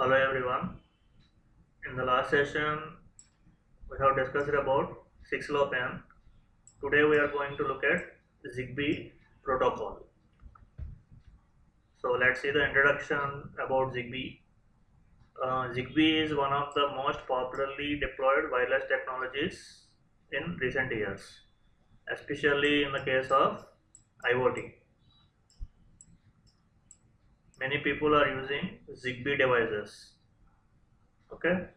Hello everyone. In the last session, we have discussed about 6LoWPAN. Today we are going to look at Zigbee protocol. So let's see the introduction about Zigbee. Zigbee is one of the most popularly deployed wireless technologies in recent years, especially in the case of IoT. Many people are using Zigbee devices. Okay.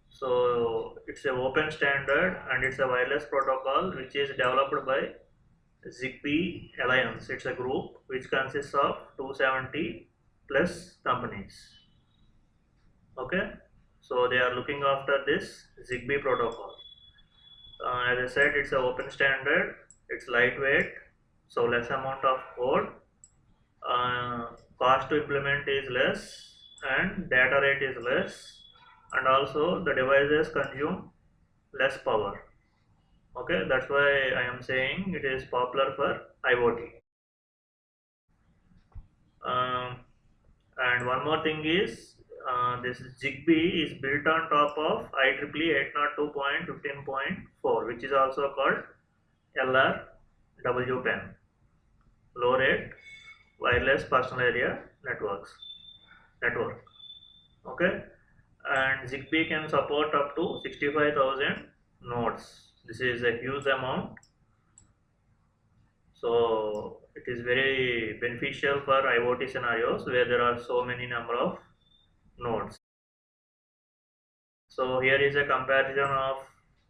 So it's an open standard and it's a wireless protocol which is developed by Zigbee Alliance. It's a group which consists of 270 plus companies. Okay, so they are looking after this Zigbee protocol. As I said, it's an open standard. It's lightweight, so less amount of code. Uh, Cost to implement is less, and data rate is less, and also the devices consume less power. Okay, that's why I am saying it is popular for IoT. Um, and one more thing is this Zigbee is built on top of IEEE 802.15.4, which is also called LRWPAN, low rate wireless personal area network. Okay, and Zigbee can support up to 65,000 nodes. This is a huge amount. So it is very beneficial for IoT scenarios where there are so many number of nodes. So here is a comparison of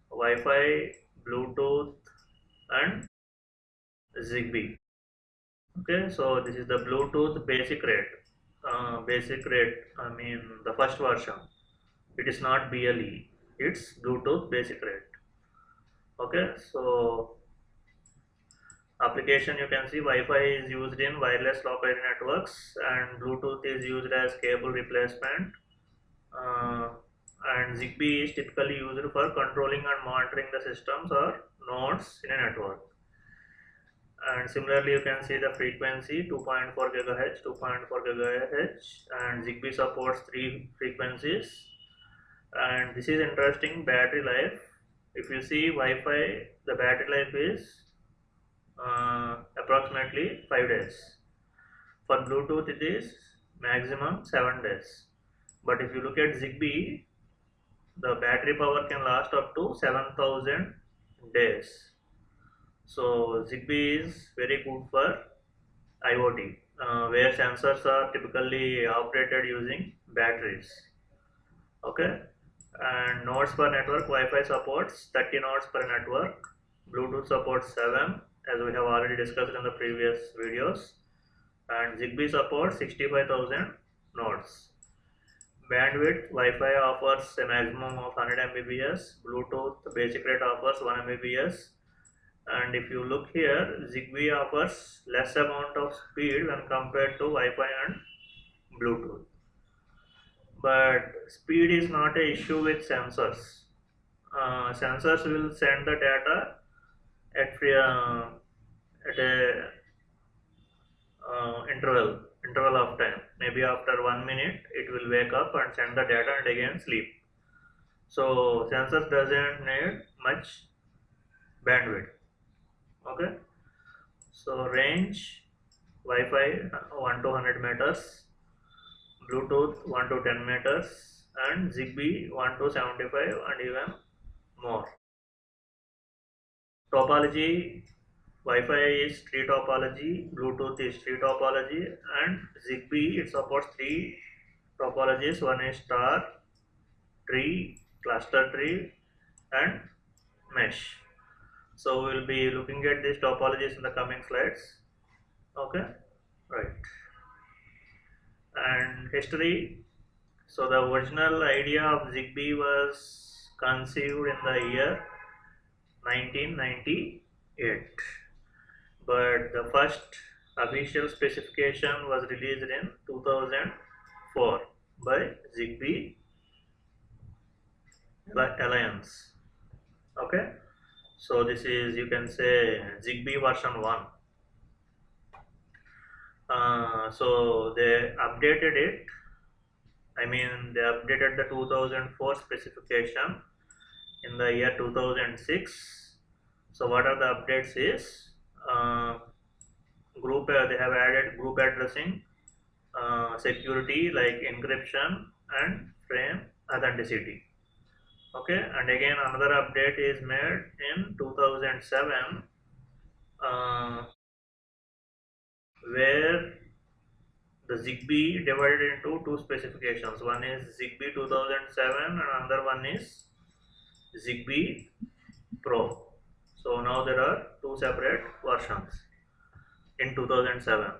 Wi-Fi, Bluetooth and Zigbee. Okay, so this is the Bluetooth basic rate. I mean the first version. It is not BLE, it's Bluetooth basic rate. Okay, so application you can see Wi-Fi is used in wireless local area networks and Bluetooth is used as cable replacement, and Zigbee is typically used for controlling and monitoring the systems or nodes in a network. And similarly you can see the frequency 2.4 GHz, 2.4 GHz, and Zigbee supports 3 frequencies. And this is interesting, battery life. If you see Wi-Fi, the battery life is approximately 5 days. For Bluetooth it is maximum 7 days. But if you look at Zigbee, the battery power can last up to 7,000 days. So Zigbee is very good for IoT, where sensors are typically operated using batteries. Okay, and nodes per network, Wi-Fi supports 30 nodes per network, Bluetooth supports 7, as we have already discussed in the previous videos, and Zigbee supports 65,000 nodes. Bandwidth, Wi-Fi offers a maximum of 100 Mbps, Bluetooth basic rate offers 1 Mbps, and if you look here, Zigbee offers less amount of speed when compared to Wi-Fi and Bluetooth. But speed is not an issue with sensors. Sensors will send the data at a interval of time. Maybe after 1 minute, it will wake up and send the data and again sleep. So sensors doesn't need much bandwidth. Okay. So range, Wi-Fi 1 to 100 meters, Bluetooth 1 to 10 meters, and Zigbee 1 to 75 and even more. Topology, Wi-Fi is tree topology, Bluetooth is tree topology, and Zigbee it supports 3 topologies. One is star, tree, cluster tree, and mesh. So we will be looking at these topologies in the coming slides. Okay, right. And history. So the original idea of Zigbee was conceived in the year 1998, but the first official specification was released in 2004 by Zigbee Alliance. Okay, so this is, you can say, Zigbee version 1. So they updated it I mean, they updated the 2004 specification in the year 2006. So what are the updates is they have added group addressing, security like encryption and frame authenticity. Okay, and again another update is made in 2007, where the Zigbee divided into two specifications. One is Zigbee 2007 and another one is Zigbee Pro. So now there are two separate versions in 2007.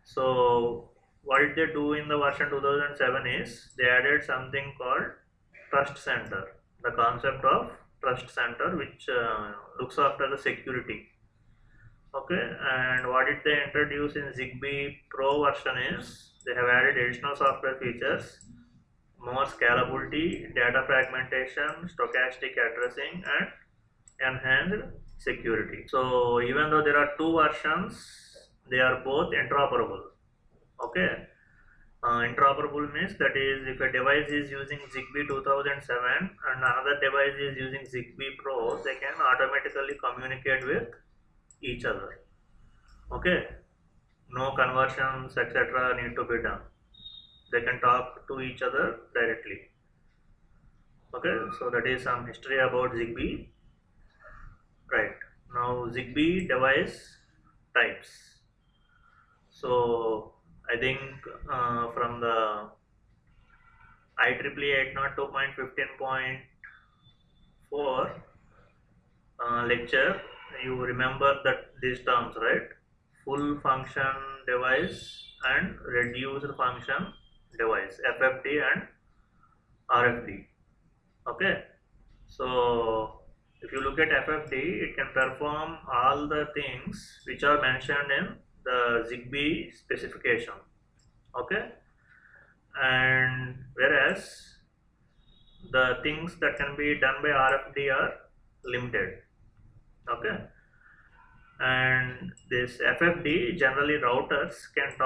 So what did they do in the version 2007 is they added something called Trust Center. The concept of Trust Center, which looks after the security. Okay, and what did they introduce in Zigbee Pro version is they have added additional software features, more scalability, data fragmentation, stochastic addressing, and enhanced security. So even though there are two versions, they are both interoperable. Okay, interoperable means that is if a device is using Zigbee 2007 and another device is using Zigbee Pro, they can automatically communicate with each other. Okay, no conversions etc. need to be done. They can talk to each other directly. Okay, so that is some history about Zigbee. Right, now Zigbee device types. So I think from the IEEE 802.15.4 lecture, you remember that these terms, right? Full function device and reduced function device, FFD and RFD. Okay, so if you look at FFD, it can perform all the things which are mentioned in the Zigbee specification. Okay, and whereas the things that can be done by RFD are limited. Okay, and this FFD, generally routers can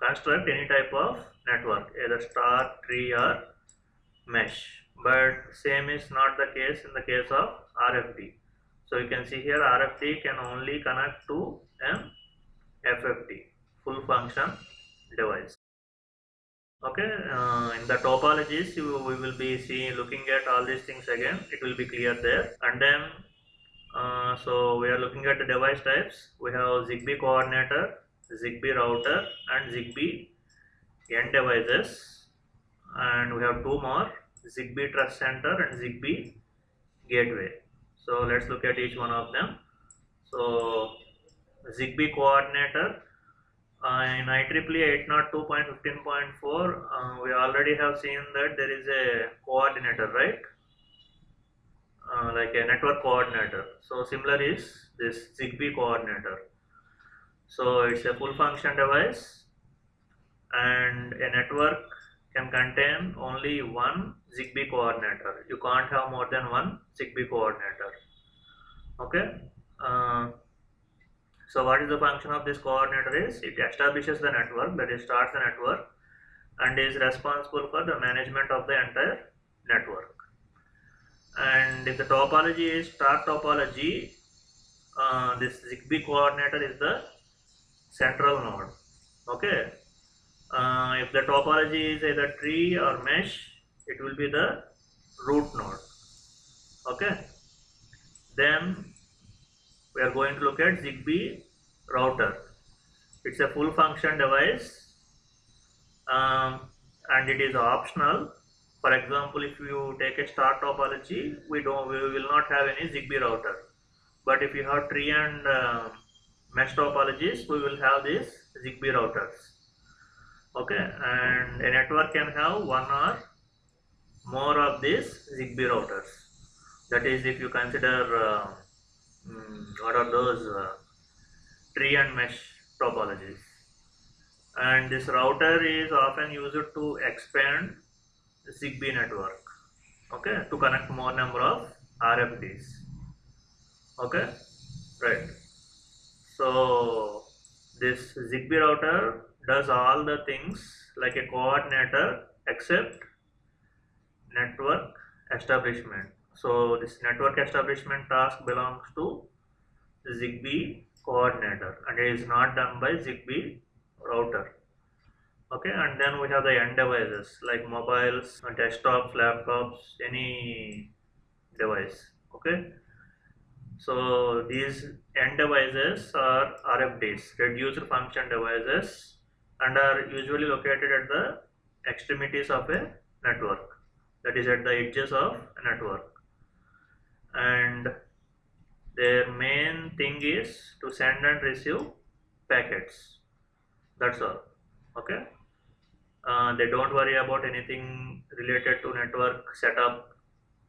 construct any type of network, either star, tree or mesh, but same is not the case in the case of RFD. So you can see here RFD can only connect to an FFD, full function device. Okay, in the topologies we will be looking at all these things again. It will be clear there. And then so we are looking at the device types. We have Zigbee coordinator, Zigbee router, and Zigbee end devices. And we have two more, Zigbee Trust Center and Zigbee Gateway. So let's look at each one of them. So Zigbee coordinator, in IEEE 802.15.4, we already have seen that there is a coordinator, right? Like a network coordinator. So similar is this Zigbee coordinator. So it's a full function device, and a network can contain only one Zigbee coordinator. You can't have more than one Zigbee coordinator. Okay. So what is the function of this coordinator is it establishes the network, that is starts the network, and is responsible for the management of the entire network. And if the topology is star topology, this Zigbee coordinator is the central node. Okay. If the topology is either tree or mesh, it will be the root node. Okay. Then we are going to look at Zigbee router. It's a full function device, and it is optional. For example, if you take a star topology, we will not have any Zigbee router. But if you have tree and mesh topologies, we will have these Zigbee routers. Okay, and a network can have one or more of these Zigbee routers. That is, if you consider what are those tree and mesh topologies. And this router is often used to expand the Zigbee network. Okay, to connect more number of RFDs. Okay, right. So this Zigbee router does all the things like a coordinator except network establishment. So this network establishment task belongs to Zigbee coordinator and it is not done by Zigbee router. Okay, and then we have the end devices like mobiles, desktops, laptops, any device. Okay, so these end devices are RFDs, reduced function devices, and are usually located at the extremities of a network, that is at the edges of a network, and their main thing is to send and receive packets. That's all. Okay. They don't worry about anything related to network setup,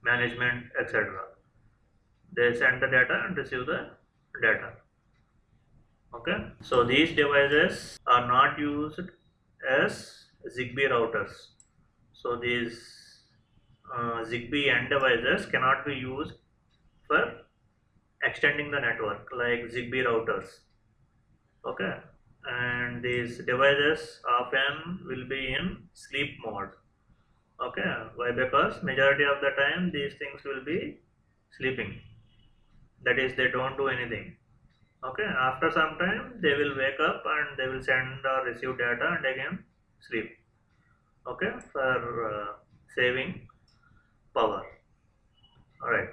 management, etc. They send the data and receive the data. Okay. So these devices are not used as Zigbee routers. So these Zigbee end devices cannot be used for extending the network like Zigbee routers. Okay, and these devices often will be in sleep mode. Okay, why? Because majority of the time these things will be sleeping, that is they don't do anything. Okay, after some time they will wake up and they will send or receive data and again sleep. Okay, for saving power. All right,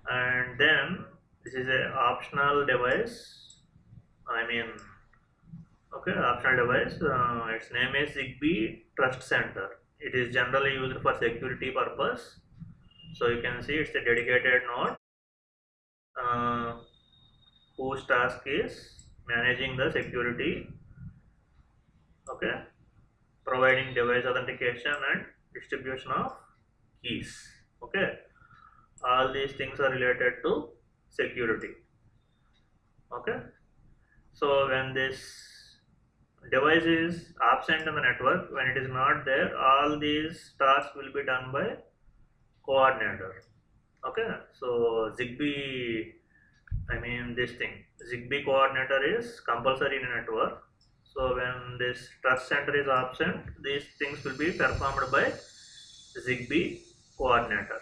and then this is a optional device, I mean, okay, optional device. Its name is Zigbee Trust Center. It is generally used for security purpose. So you can see it's a dedicated node uh, whose task is managing the security. Okay, providing device authentication and distribution of keys. Okay, all these things are related to security. Okay, so when this device is absent in the network, when it is not there, all these tasks will be done by coordinator. Okay, so Zigbee, I mean this thing, Zigbee coordinator is compulsory in a network. So when this trust center is absent, these things will be performed by Zigbee coordinator.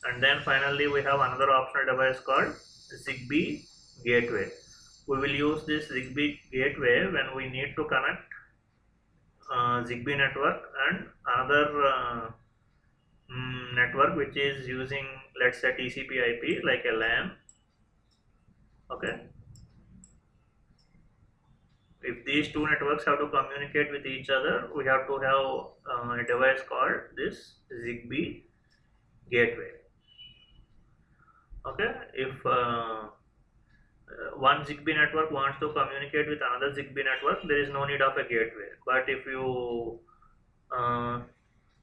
And then finally we have another optional device called Zigbee gateway. We will use this Zigbee gateway when we need to connect Zigbee network and another network which is using, let's say, TCP IP like a LAN. Okay, if these two networks have to communicate with each other, we have to have a device called this Zigbee gateway. Okay, if one Zigbee network wants to communicate with another Zigbee network, there is no need of a gateway. But if you uh,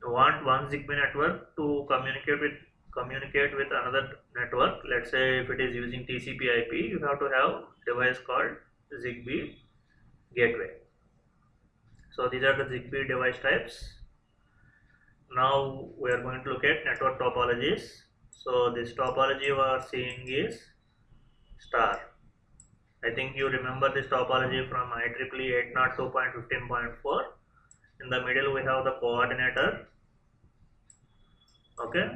want one Zigbee network to communicate with another network, let's say if it is using TCP IP, you have to have device called Zigbee gateway. So these are the Zigbee device types. Now we are going to look at network topologies. So this topology we are seeing is star. I think you remember this topology from IEEE 802.15.4. In the middle we have the coordinator. Okay,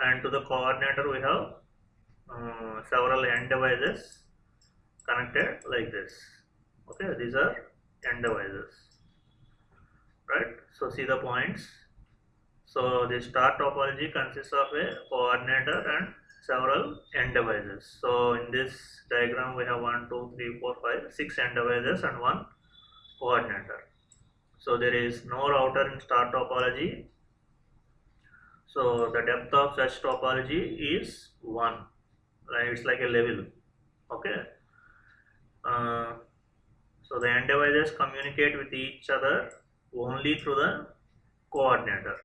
and to the coordinator we have several end devices connected like this. Okay, these are end devices, right? So see the points. So the star topology consists of a coordinator and several end devices. So in this diagram we have 1, 2, 3, 4, 5, 6 end devices and one coordinator. So there is no router in star topology. So the depth of such topology is 1. Like it's like a level. Okay. Uh, so the end devices communicate with each other only through the coordinator.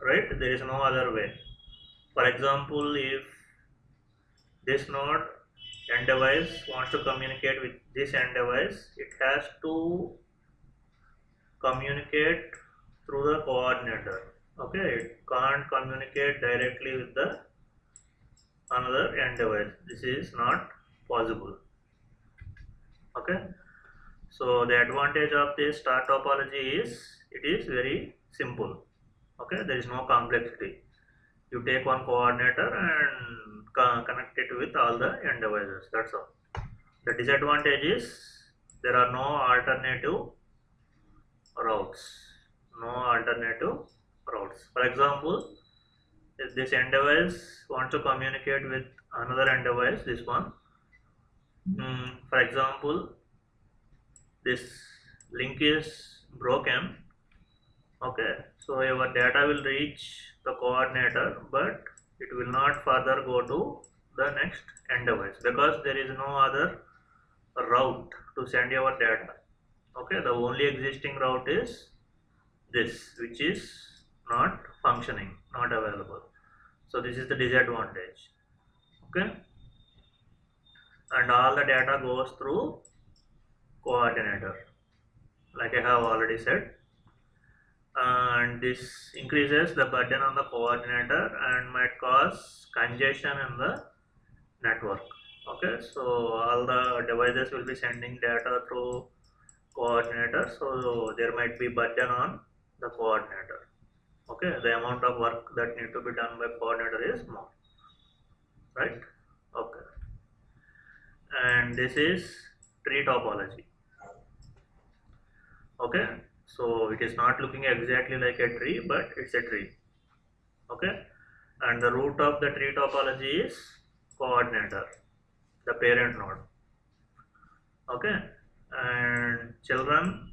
Right? There is no other way. For example, if this node end device wants to communicate with this end device, it has to communicate through the coordinator. Okay, it can't communicate directly with the another end device. This is not possible. Okay, so the advantage of this star topology is it is very simple. Okay, there is no complexity. You take one coordinator and connect it with all the end devices. That's all. The disadvantage is there are no alternative routes. No alternative routes. For example, if this end device wants to communicate with another end device, this one, for example, this link is broken. Okay, so your data will reach the coordinator, but it will not further go to the next end device because there is no other route to send your data. Okay, the only existing route is this, which is not functioning, not available. So this is the disadvantage. Okay, and all the data goes through coordinator, like I have already said. And this increases the burden on the coordinator and might cause congestion in the network. Okay, so all the devices will be sending data through coordinator, so there might be burden on the coordinator. Okay, the amount of work that need to be done by coordinator is more, right? Okay, and this is tree topology. Okay, so it is not looking exactly like a tree, but it's a tree. Okay, and the root of the tree topology is coordinator, the parent node. Okay, and children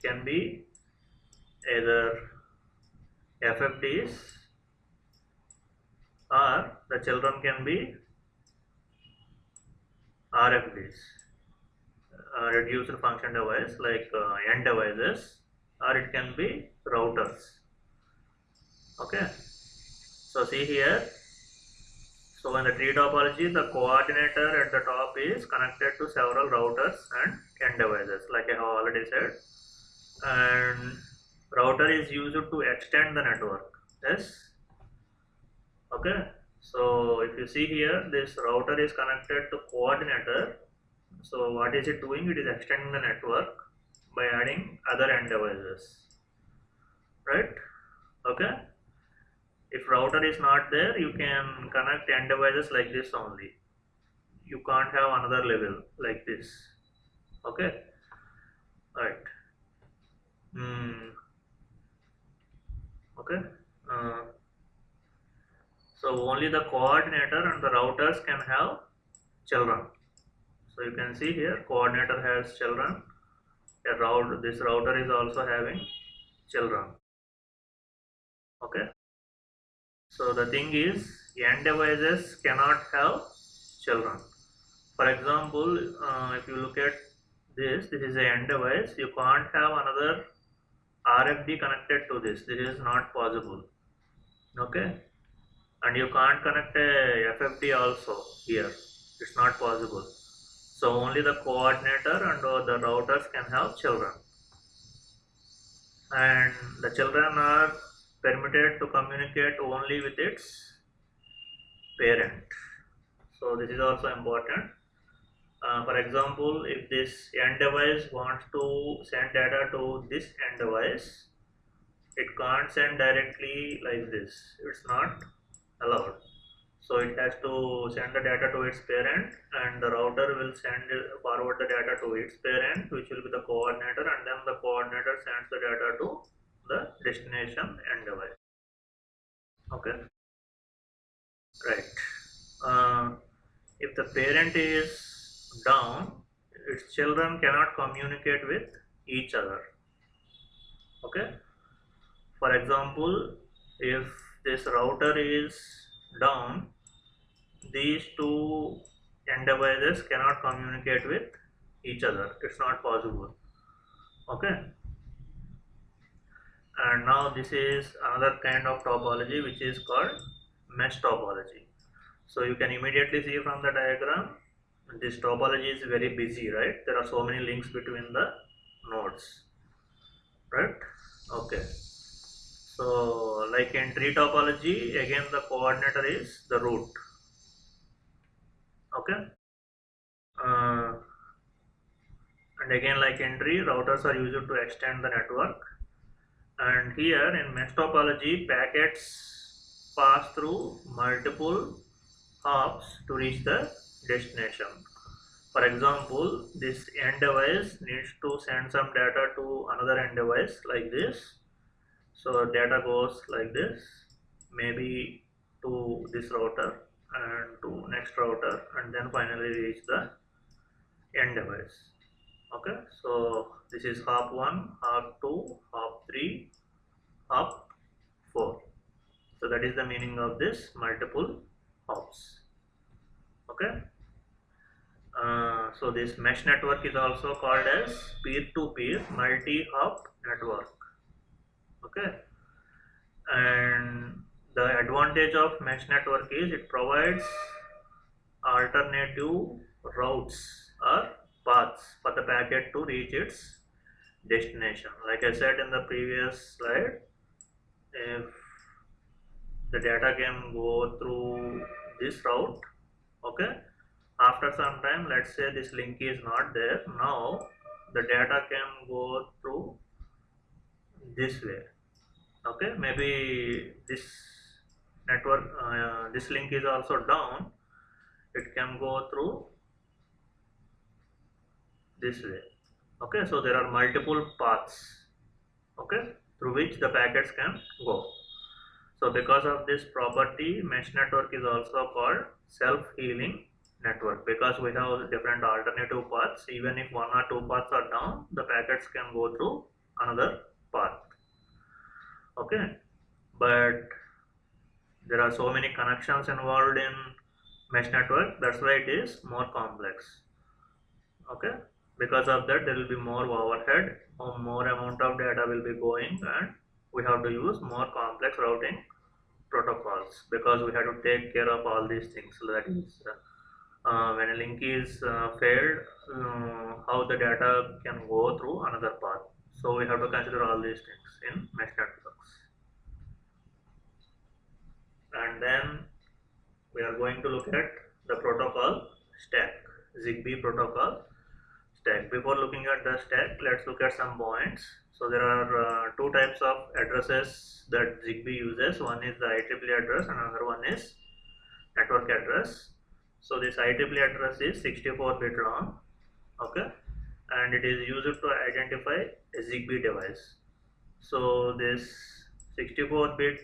can be either FFDs or the children can be RFDs, reduced function device like end devices, or it can be routers. Okay, so see here. So in the tree topology, the coordinator at the top is connected to several routers and end devices, like I have already said. And router is used to extend the network. Yes. Okay. So if you see here, this router is connected to coordinator. So what is it doing? It is extending the network by adding other end devices. Right? Okay. If router is not there, you can connect end devices like this only. You can't have another level like this. Okay, right. Okay, uh, so only the coordinator and the routers can have children. So you can see here coordinator has children. This router is also having children. Okay, so the thing is end devices cannot have children. For example, if you look at this is a end device. You can't have another RFD connected to this. This is not possible. Okay, and you can't connect a FFD also here. It's not possible. So only the coordinator and the routers can have children, and the children are permitted to communicate only with its parent. So this is also important. For example, if this end device wants to send data to this end device, it can't send directly like this. It's not allowed. So it has to send the data to its parent, and the router will forward the data to its parent, which will be the coordinator, and then the coordinator sends the data to the destination end device. Okay, right. Uh, if the parent is down, its children cannot communicate with each other. Okay, for example, if this router is down, these two end devices cannot communicate with each other. It's not possible. Okay, and now this is another kind of topology which is called mesh topology. So you can immediately see from the diagram this topology is very busy, right? There are so many links between the nodes, right? Okay, so like in tree topology, again the coordinator is the root. Okay, uh, And again, like entry, routers are used to extend the network. And here in mesh topology, packets pass through multiple hops to reach the destination. For example, this end device needs to send some data to another end device like this. So data goes like this, maybe to this router and to next router, and then finally reach the end device. Okay, so this is hop 1, hop 2, hop 3, hop 4. So that is the meaning of this multiple hops. Okay. So this mesh network is also called as peer-to-peer multi-hop network. Okay, and the advantage of mesh network is it provides alternative routes or paths for the packet to reach its destination. Like I said in the previous slide, if the data can go through this route, okay, after some time, let's say this link is not there, now the data can go through this way. Okay, maybe this network, this link is also down, it can go through this way. Okay, so there are multiple paths, okay, through which the packets can go. So because of this property, mesh network is also called self-healing network, because we have different alternative paths. Even if one or two paths are down, the packets can go through another path. Okay, but there are so many connections involved in mesh network, that's why it is more complex. Okay, because of that there will be more overhead, or more amount of data will be going, and we have to use more complex routing protocols, because we have to take care of all these things. So that is when a link is failed, how the data can go through another path. So we have to consider all these things in mesh networks. And then we are going to look at the protocol stack, Zigbee protocol stack. Before looking at the stack, let's look at some points. So there are two types of addresses that Zigbee uses. One is the IEEE address and another one is network address. So this IEEE address is 64-bit long, okay, and it is used to identify a Zigbee device. So this 64-bit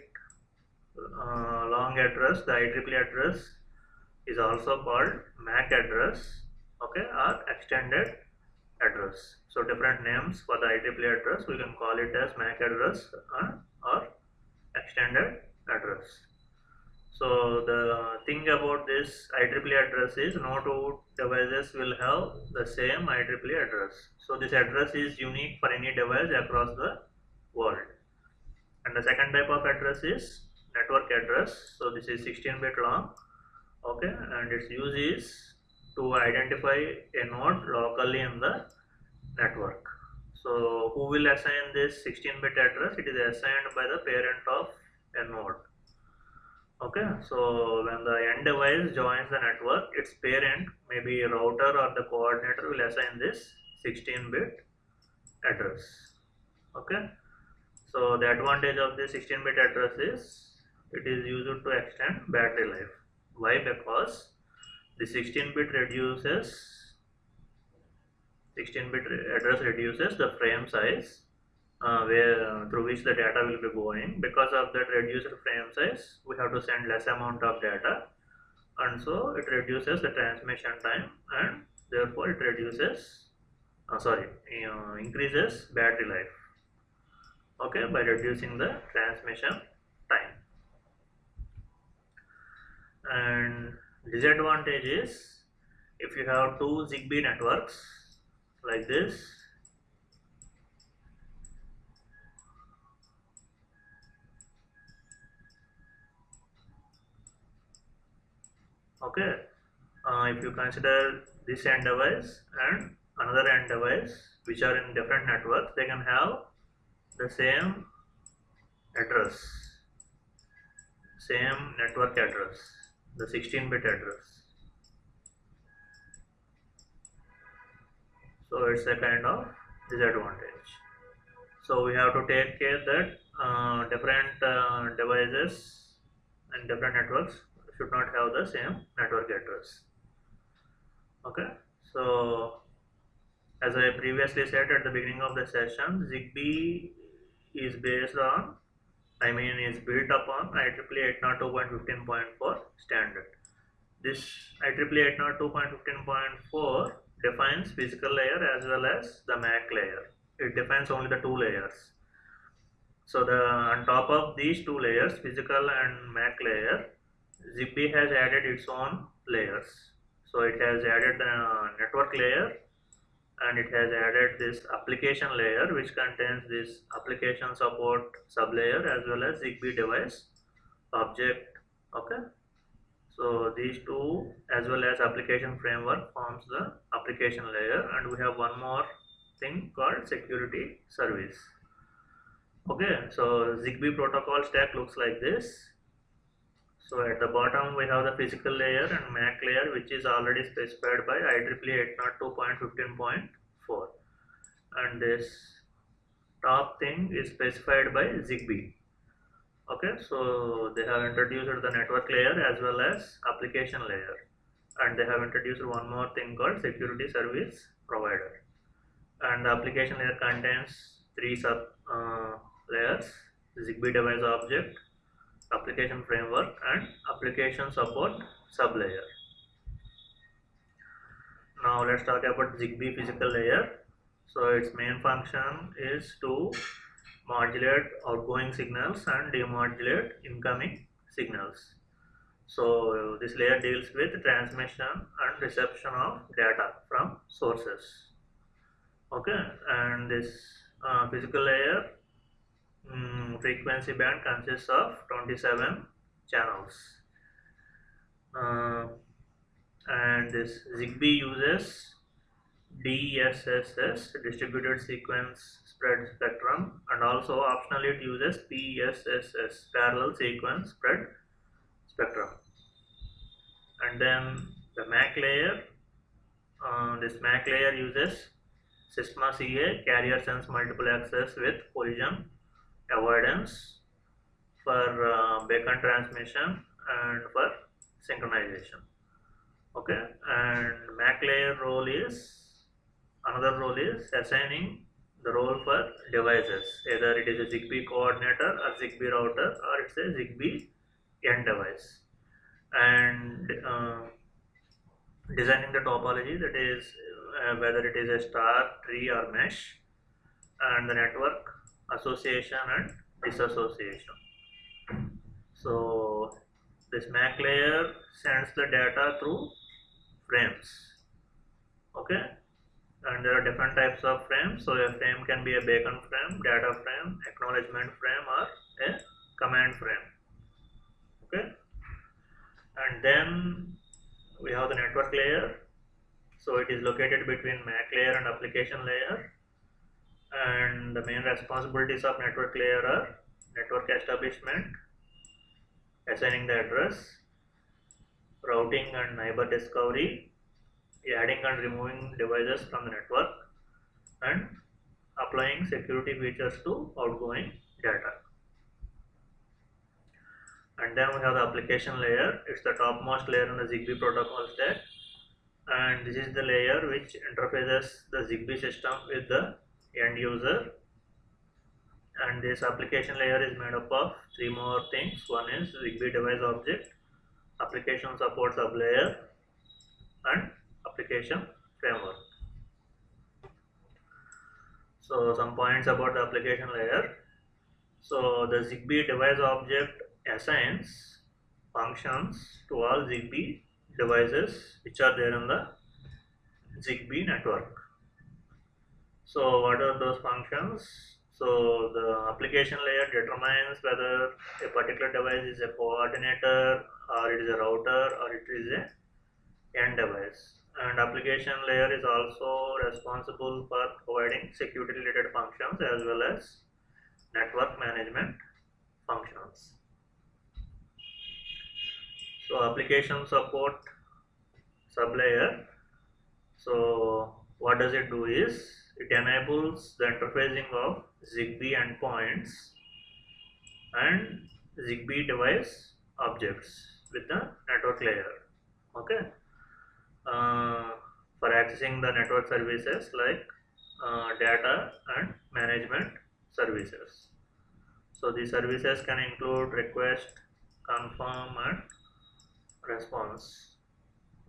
long address, the IEEE address, is also called MAC address, okay, or extended address. So different names for the IEEE address, we can call it as MAC address or extended address. So the thing about this IEEE address is no two devices will have the same IEEE address. So this address is unique for any device across the world. And the second type of address is network address. So this is 16-bit long, okay, and its use is to identify a node locally in the network. So who will assign this 16-bit address? It is assigned by the parent of a node. Okay, so when the end device joins the network, its parent, maybe a router or the coordinator, will assign this 16-bit address. Okay, so the advantage of this 16-bit address is it is used to extend battery life. Why? Because the 16-bit address reduces the frame size through which the data will be going. Because of that reduced frame size, we have to send less amount of data, and so it reduces the transmission time, and therefore it increases battery life, okay, by reducing the transmission time. And disadvantage is, if you have two Zigbee networks like this, okay, if you consider this end device and another end device which are in different networks, they can have the same address, same network address, the 16-bit address. So it's a kind of disadvantage. So we have to take care that different devices and different networks should not have the same network address. Okay, so as I previously said at the beginning of the session, Zigbee is based on, is built upon IEEE 802.15.4 standard. This IEEE 802.15.4 defines physical layer as well as the MAC layer. It defines only the two layers. So the on top of these two layers, physical and MAC layer, Zigbee has added its own layers. So it has added the network layer, and it has added this application layer, which contains this application support sublayer as well as Zigbee device object. Okay, so these two as well as application framework forms the application layer, and we have one more thing called security service. Okay, so Zigbee protocol stack looks like this. So at the bottom we have the physical layer and MAC layer, which is already specified by IEEE 802.15.4, and this top thing is specified by Zigbee. Okay, so they have introduced the network layer as well as application layer, and they have introduced one more thing called security service provider. And the application layer contains three sub layers: Zigbee device object, application framework, and application support sublayer. Now let's talk about Zigbee physical layer. So its main function is to modulate outgoing signals and demodulate incoming signals. So this layer deals with transmission and reception of data from sources. Okay, and this physical layer frequency band consists of 27 channels, and this Zigbee uses DSSS, distributed sequence spread spectrum, and also optionally it uses PSSS, parallel sequence spread spectrum. And then the MAC layer, this MAC layer uses SISMA CA, carrier sense multiple access with collision avoidance for beacon transmission and for synchronization. Okay, and MAC layer another role is assigning the role for devices. Either it is a Zigbee coordinator or Zigbee router, or it's a Zigbee end device. And designing the topology, that is whether it is a star, tree, or mesh, and the network association and disassociation. So this MAC layer sends the data through frames. Okay, and there are different types of frames. So a frame can be a beacon frame, data frame, acknowledgement frame, or a command frame. Okay, and then we have the network layer. So it is located between MAC layer and application layer, and the main responsibilities of network layer are network establishment, assigning the address, routing and neighbor discovery, adding and removing devices from the network, and applying security features to outgoing data. And then we have the application layer. It's the topmost layer in the Zigbee protocol stack, and this is the layer which interfaces the Zigbee system with the end user. And this application layer is made up of three more things. One is Zigbee device object, application support sublayer, and application framework. So some points about the application layer. So the Zigbee device object assigns functions to all Zigbee devices which are there in the Zigbee network. So what are those functions? So the application layer determines whether a particular device is a coordinator, or it is a router, or it is a end device. And application layer is also responsible for providing security related functions as well as network management functions. So application support sublayer. So what does it do is it enables the interfacing of Zigbee endpoints and Zigbee device objects with the network layer. Okay, uh, for accessing the network services like data and management services. So these services can include request, confirm, and response.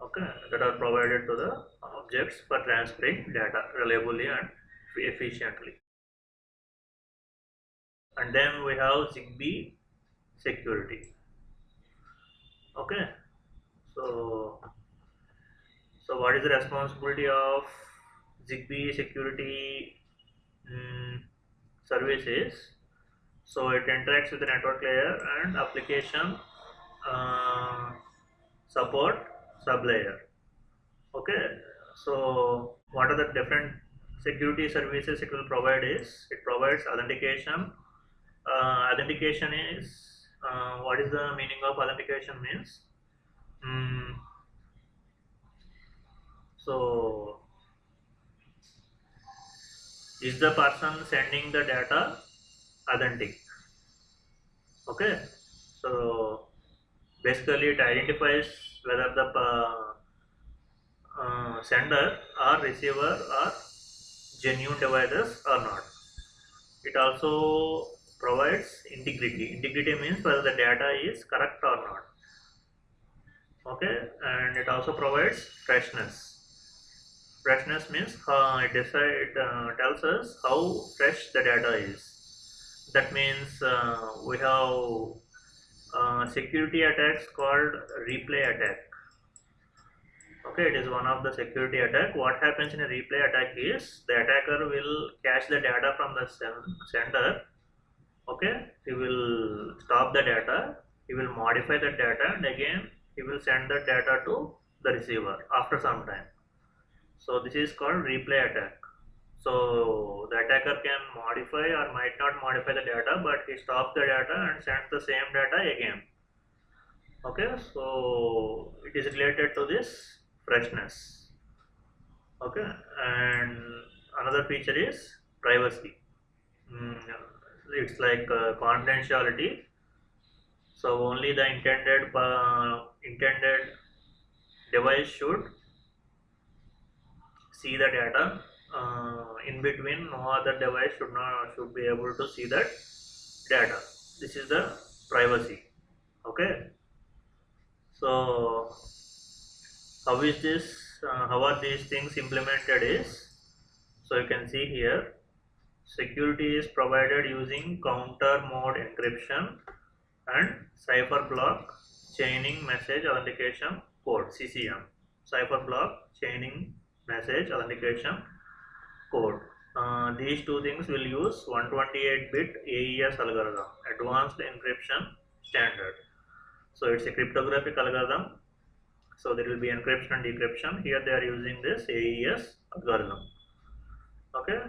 Okay, that are provided to the objects for transferring data reliably and efficiently. And then we have Zigbee Security. Okay, so what is the responsibility of Zigbee Security services? So it interacts with the network layer and application uh, support sublayer. Okay, so what are the different security services it will provide is it provides authentication. Authentication is what is the meaning of authentication means? Mm, so is the person sending the data authentic? Okay, so basically it identifies whether the sender or receiver are genuine devices or not. It also provides integrity. Integrity means whether the data is correct or not. Okay, and it also provides freshness. Freshness means it tells us how fresh the data is. That means we have security attacks called replay attack. Okay, it is one of the security attack. What happens in a replay attack is the attacker will cache the data from the sender. Okay, he will stop the data, he will modify the data, and again he will send the data to the receiver after some time. So this is called replay attack. So the attacker can modify or might not modify the data, but he stops the data and sends the same data again. Okay, so it is related to this freshness. Okay, and another feature is privacy. Mm, it's like confidentiality. So only the intended device should see the data. In between, no other device should be able to see that data. This is the privacy. Okay. So how is this? How are these things implemented? Is so you can see here. Security is provided using counter mode encryption and cipher block chaining message authentication code CCM. Cipher block chaining message authentication code. These two things will use 128-bit AES algorithm, advanced encryption standard. So it's a cryptographic algorithm. So there will be encryption and decryption. Here they are using this AES algorithm. Okay.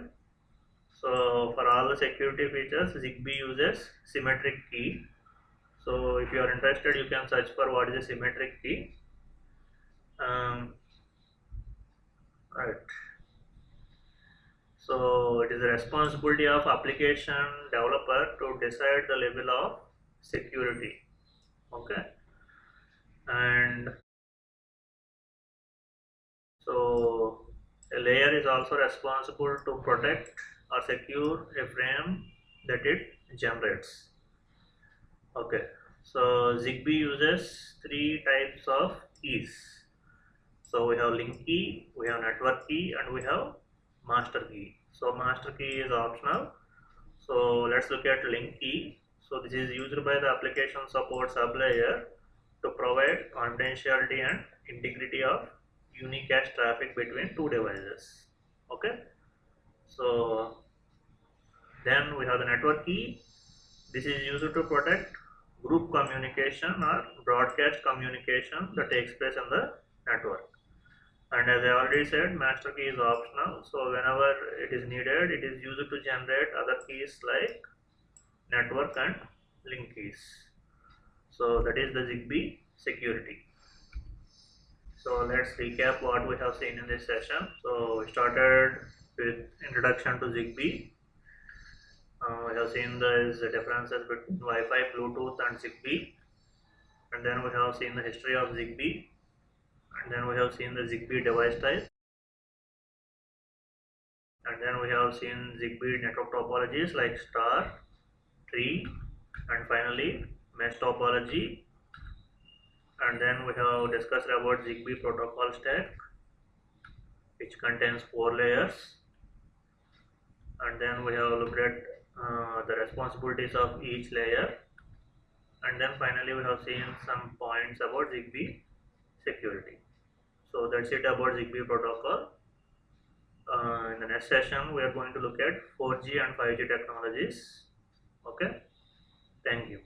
So for all the security features, Zigbee uses symmetric key. So if you are interested, you can search for what is a symmetric key. Right. So it is the responsibility of application developer to decide the level of security. Okay. And so a layer is also responsible to protect or secure a frame that it generates. Okay. So Zigbee uses three types of keys. So we have link key, we have network key, and we have master key. So master key is optional. So let's look at link key. So this is used by the application support sublayer to provide confidentiality and integrity of unicast traffic between two devices. Okay. So then we have the network key. This is used to protect group communication or broadcast communication that takes place in the network. And as I already said, master key is optional. So whenever it is needed, it is used to generate other keys like network and link keys. So that is the Zigbee security. So let's recap what we have seen in this session. So we started with introduction to Zigbee. We have seen the differences between Wi-Fi, Bluetooth, and Zigbee, and then we have seen the history of Zigbee, and then we have seen the Zigbee device type, and then we have seen Zigbee network topologies like star, tree, and finally mesh topology. And then we have discussed about Zigbee protocol stack, which contains 4 layers. And then we have looked at the responsibilities of each layer. And then finally we have seen some points about Zigbee security. So that's it about Zigbee protocol. In the next session, we are going to look at 4G and 5G technologies. Okay, thank you.